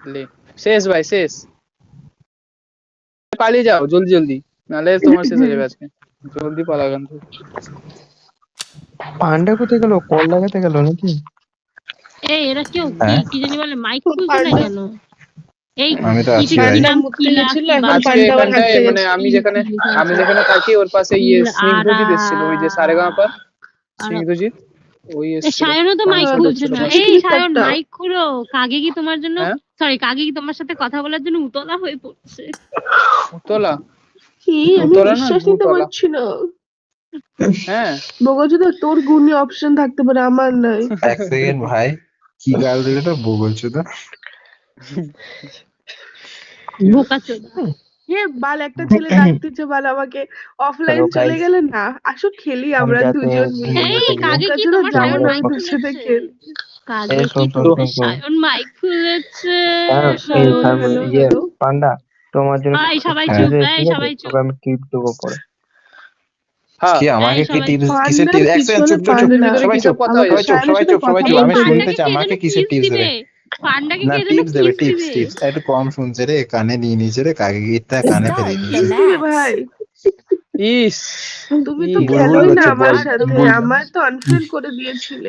ले शेष भाई शेष पालिए जाओ जल्दी जल्दी नाले তোমার শেষ হয়ে যাবে আজকে জলদি পালা গান পান্ডা কোথায় গেল? কল লাগাতে গেল নাকি? এই এরা কেউ কি জানি বলে মাইক খুলছে না কেন? এই আমি তো আছি কি ভাই। নাম কি গেছিল, এখন আজকে পান্ডাও এখানটায় হাঁটতে মানে গেছে। আমি যেখানে থাকি ওর পাশে স্নিগ্ধজিৎ এসেছিল ওই যে সারেগামাপা স্নিগ্ধজিৎ ওই এই এসেছিল সায়নও তো মাইক খুলছে না। ছিল। এই সায়ন মাইক খুলো। কাগে কি তোমার জন্য হ্যাঁ? সরি কাগে কি তোমার সাথে কথা বলার জন্য উতলা হয়ে পড়ছে। উতলা কি আমি উতলা না, বিশ্বাস নিতে দুতলা। পারছি না। হ্যাঁ বগজুদা তোর গুণী অপশন থাকতে পারে, আমার নাই। এক সেকেন্ড ভাই, কি গাল দিলে তো বলছো তো? বোকাচোদা। বাল একটা ছেলে ডাকতেছে বাল আমাকে, অফলাইন Hello, চলে guys. গেলে না, আসো খেলি আমরা যাতে দুজন মিলে। এই কাগে কি বকাচোদা তোমার যাবো সায়ন না মাইক তোর সাথে খুলেছে? খেল। কাগে এই কি শোন, শোন, তোমার শোন, শোন। সায়ন মাইক খুলেছে? hello. পান্ডা তোমার জন্য এই সবাই হ্যাঁ। চুপ, ঠিক এই আছে? সবাই চুপ। তোকে আমি টিপ দেবো পরে। হ্যাঁ কি আমাকে এই কি সবাই টিপস পান্ডা কিসের টিপস? এক সেকেন্ড চুপ চুপ চুপ, পান্ডা। সবাই চুপ কথা আমাকে হয়েছে? সবাই চুপ সবাই চুপ, এই আমি পান্ডাকে শুনতে কে চাই যেন আমাকে কিসের টিপস দেবে? পান্ডাকে না কে যেন টিপস দেবে, টিপস টিপস দিবে। টিপস একটু কম শুনছে রে, কানে নিয়ে নিয়েছে রে, কাকে গিটটা কানে ফেলে নিয়েছে। কিস দিবে ভাই, ইস তুমি তো ইস। খেলোই না করছে, আমার বল, সাথে, বল। আমার তো আনফ্রেন্ড করে দিয়েছিলে।